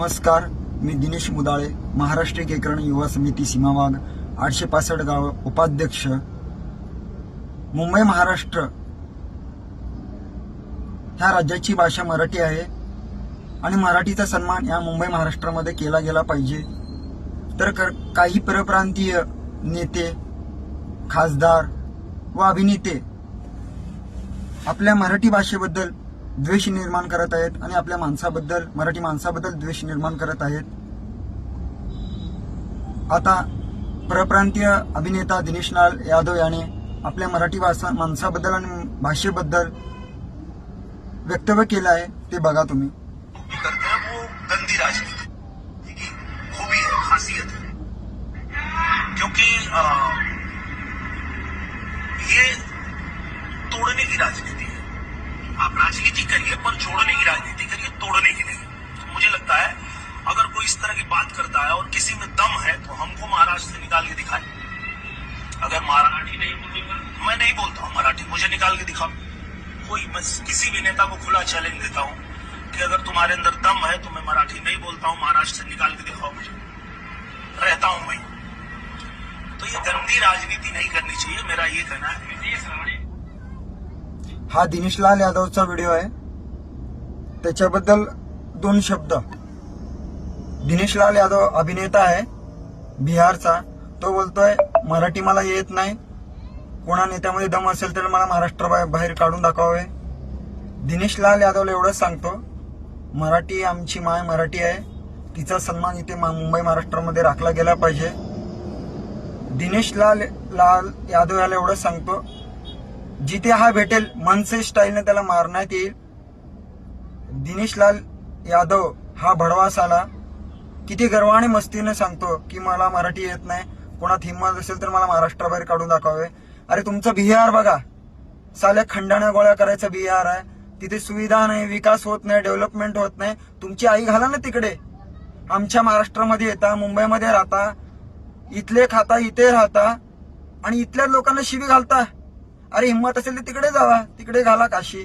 नमस्कार, मी दिनेश मुदाळे, महाराष्ट्र एकीकरण युवा समिती सीमावाग 865 गाव उपाध्यक्ष, मुंबई महाराष्ट्र ह्या राज्याची भाषा मराठी आहे आणि मराठीचा सन्मान या मुंबई महाराष्ट्रामध्ये केला गेला पाहिजे. तर काही परप्रांतीय नेते, खासदार व अभिनेते आपल्या मराठी भाषेबद्दल द्वेष निर्माण करत आहेत आणि आपल्या माणसाबद्दल, मराठी माणसाबद्दल द्वेष निर्माण करत आहेत. आता परप्रांतीय अभिनेता दिनेश लाल यादव याने आपल्या मराठी माणसाबद्दल आणि भाषेबद्दल वक्तव्य केलं आहे, ते बघा तुम्ही. करते हैं वो गंदी राजनीति की खूबी है, खासियत है, क्योंकि ये तोड़ने की राजनीति है. आप राजनीति करिए पर जोड़ने की राजनीति करिए, तोड़ने की नहीं. तो मुझे लगता है अगर कोई इस तरह की बात करता है और किसी में दम है तो हमको महाराष्ट्र से निकाल के दिखाए. अगर मराठी नहीं बोलते, मैं नहीं बोलता हूँ मराठी, मुझे निकाल के दिखाओ. कोई मैं किसी भी नेता को खुला चैलेंज देता हूँ कि अगर तुम्हारे अंदर दम है तो मैं मराठी नहीं बोलता हूँ, महाराष्ट्र से निकाल के दिखाओ मुझे, रहता हूँ मैं. तो ये गंदी राजनीति नहीं करनी चाहिए, मेरा ये कहना है. हा दिनेश लाल यादवचा व्हिडिओ आहे, त्याच्याबद्दल दोन शब्द. दिनेश लाल यादव अभिनेता आहे बिहारचा. तो बोलतोय मराठी मला येत नाही, कोणा नेत्यामध्ये दम असेल तर मला महाराष्ट्र बाहेर काढून दाखवावे. दिनेश लाल यादवला एवढंच सांगतो, मराठी आमची माय मराठी आहे, तिचा सन्मान इथे मुंबई महाराष्ट्रामध्ये राखला गेला पाहिजे. दिनेश लाल यादव याला एवढंच सांगतो, जिथे हा भेटेल मनसे स्टाईलने त्याला मारण्यात येईल. दिनेश लाल यादव हा भडवास आला, किती गर्वाने मस्तीने सांगतो की मला मराठी येत नाही, कोणात हिंमत असेल तर मला महाराष्ट्राबाहेर काढून दाखवावे. अरे तुमचं बिहार बघा, साल्या खंडाण्या गोळ्या करायचं बिहार आहे, तिथे सुविधा नाही, विकास होत नाही, डेव्हलपमेंट होत नाही. तुमची आई घाला ना तिकडे. आमच्या महाराष्ट्रामध्ये येता, मुंबईमध्ये राहता, इथले खाता, इथे राहता आणि इथल्या लोकांना शिवी घालता. अरे हिंमत असेल तर तिकडे जावा, तिकडे घाला काशी.